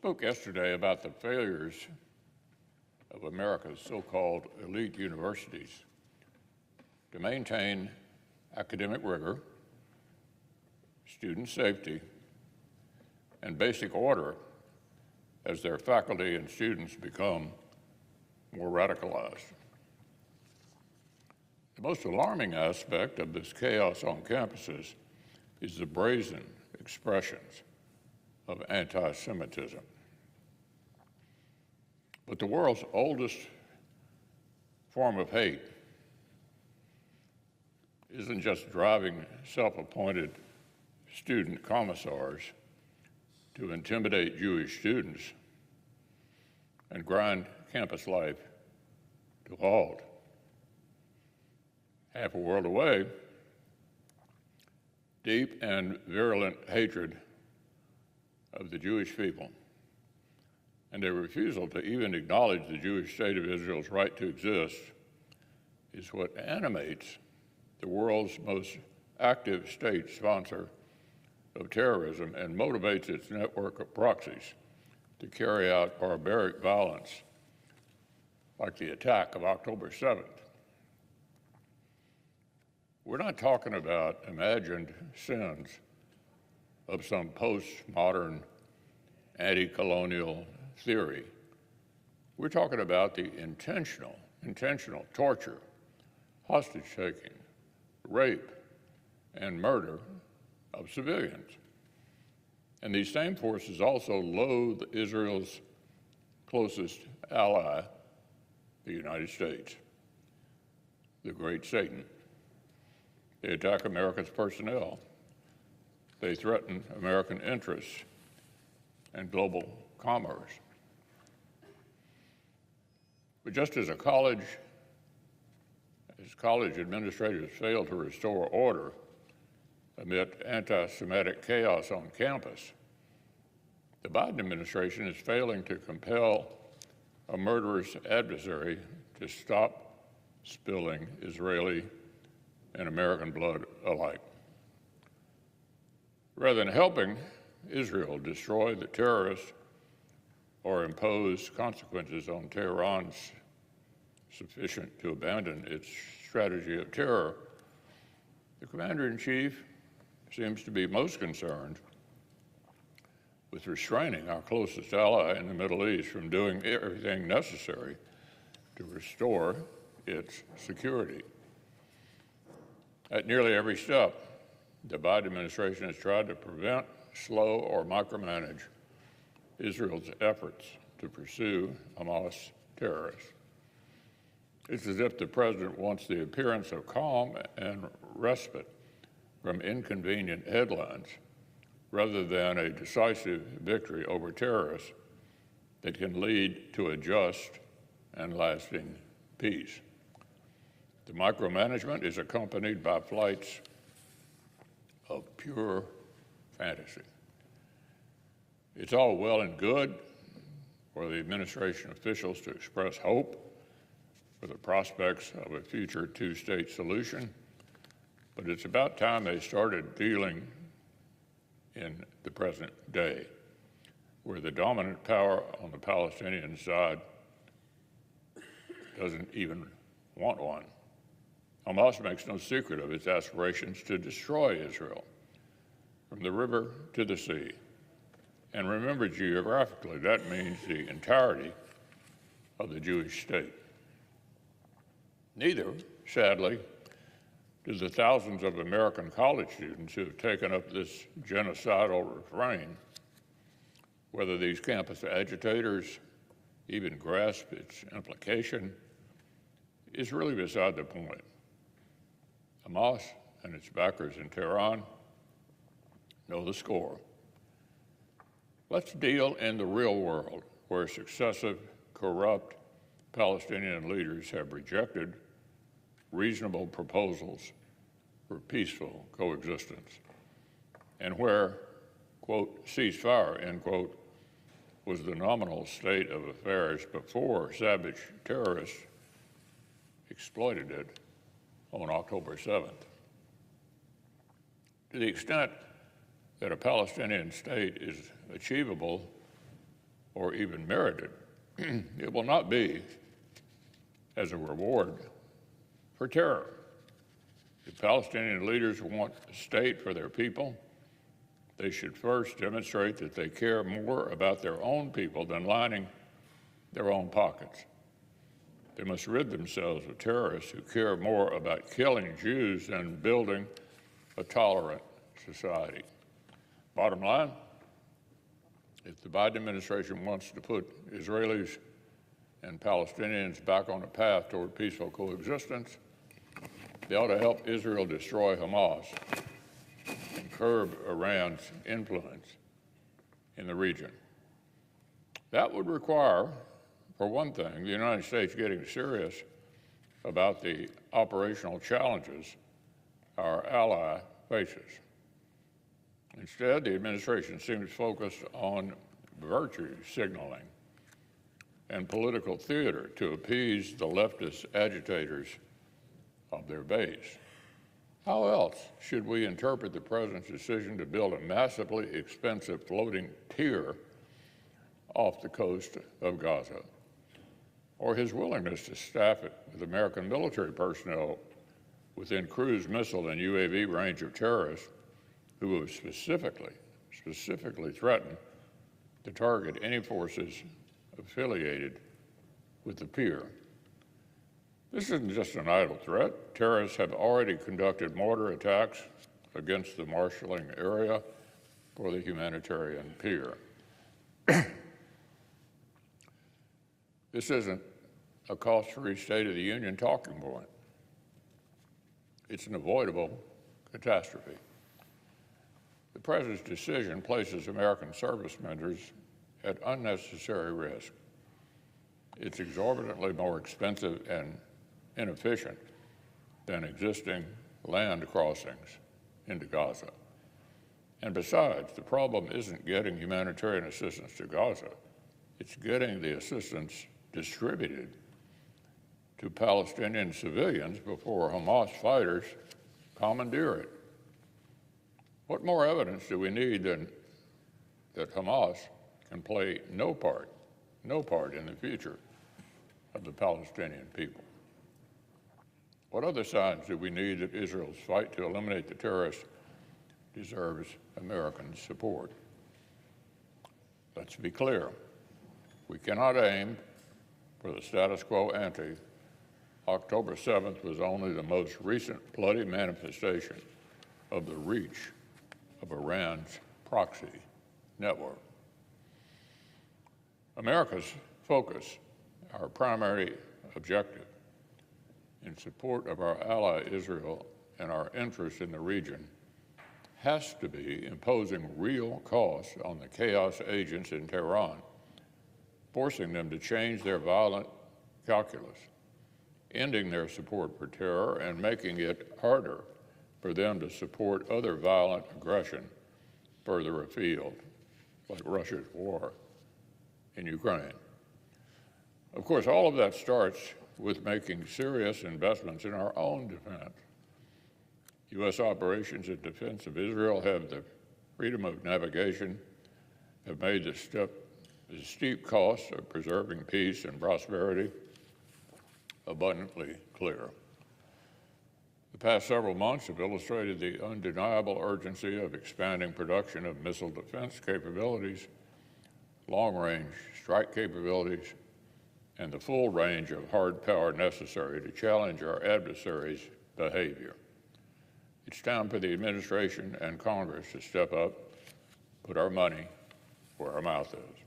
spoke yesterday about the failures of America's so-called elite universities to maintain academic rigor, student safety, and basic order as their faculty and students become more radicalized. The most alarming aspect of this chaos on campuses is the brazen expressions of anti-Semitism. But the world's oldest form of hate isn't just driving self-appointed student commissars to intimidate Jewish students and grind campus life to a halt. Half a world away, deep and virulent hatred of the Jewish people and their refusal to even acknowledge the Jewish state of Israel's right to exist is what animates the world's most active state sponsor of terrorism and motivates its network of proxies to carry out barbaric violence like the attack of October 7th. We're not talking about imagined sins of some postmodern anti-colonial theory. We're talking about the intentional torture, hostage-taking, rape, and murder of civilians. And these same forces also loathe Israel's closest ally, the United States, the great Satan. They attack America's personnel. They threaten American interests and global commerce. But just as college administrators fail to restore order amid anti-Semitic chaos on campus, the Biden administration is failing to compel a murderous adversary to stop spilling Israeli and American blood alike. Rather than helping Israel destroy the terrorists or impose consequences on Tehran's sufficient to abandon its strategy of terror, the commander-in-chief seems to be most concerned with restraining our closest ally in the Middle East from doing everything necessary to restore its security. At nearly every step, the Biden administration has tried to prevent, slow, or micromanage Israel's efforts to pursue Hamas terrorists. It's as if the president wants the appearance of calm and respite from inconvenient headlines rather than a decisive victory over terrorists that can lead to a just and lasting peace. The micromanagement is accompanied by flights of pure fantasy. It's all well and good for the administration officials to express hope for the prospects of a future two-state solution, but it's about time they started dealing in the present day, where the dominant power on the Palestinian side doesn't even want one. Hamas makes no secret of its aspirations to destroy Israel from the river to the sea. And remember, geographically, that means the entirety of the Jewish state. Neither, sadly, do the thousands of American college students who have taken up this genocidal refrain. Whether these campus agitators even grasp its implication is really beside the point. Hamas and its backers in Tehran know the score. Let's deal in the real world, where successive corrupt Palestinian leaders have rejected reasonable proposals for peaceful coexistence, and where, quote, ceasefire, end quote, was the nominal state of affairs before savage terrorists exploited it on October 7th. To the extent that a Palestinian state is achievable or even merited, it will not be as a reward for terror. If Palestinian leaders want a state for their people, they should first demonstrate that they care more about their own people than lining their own pockets. They must rid themselves of terrorists who care more about killing Jews than building a tolerant society. Bottom line, if the Biden administration wants to put Israelis and Palestinians back on a path toward peaceful coexistence, they ought to help Israel destroy Hamas and curb Iran's influence in the region. That would require, for one thing, the United States getting serious about the operational challenges our ally faces. Instead, the administration seems focused on virtue signaling and political theater to appease the leftist agitators of their base. How else should we interpret the president's decision to build a massively expensive floating pier off the coast of Gaza, or his willingness to staff it with American military personnel within cruise missile and UAV range of terrorists who have specifically threatened to target any forces affiliated with the pier? This isn't just an idle threat. Terrorists have already conducted mortar attacks against the marshalling area for the humanitarian pier. This isn't a cost-free State of the Union talking point. It's an avoidable catastrophe. The President's decision places American service members at unnecessary risk. It's exorbitantly more expensive and inefficient than existing land crossings into Gaza. And besides, the problem isn't getting humanitarian assistance to Gaza. It's getting the assistance distributed to Palestinian civilians before Hamas fighters commandeer it. What more evidence do we need than that Hamas can play no part in the future of the Palestinian people? What other signs do we need that Israel's fight to eliminate the terrorists deserves American support? Let's be clear. We cannot aim for the status quo ante. October 7th was only the most recent bloody manifestation of the reach of Iran's proxy network. America's focus, our primary objective, in support of our ally Israel and our interest in the region, has to be imposing real costs on the chaos agents in Tehran, forcing them to change their violent calculus, ending their support for terror, and making it harder for them to support other violent aggression further afield, like Russia's war in Ukraine. Of course, all of that starts with making serious investments in our own defense. U.S. operations in defense of Israel have the freedom of navigation, have made the steep costs of preserving peace and prosperity abundantly clear. The past several months have illustrated the undeniable urgency of expanding production of missile defense capabilities, long-range strike capabilities, and the full range of hard power necessary to challenge our adversaries' behavior. It's time for the administration and Congress to step up, put our money where our mouth is.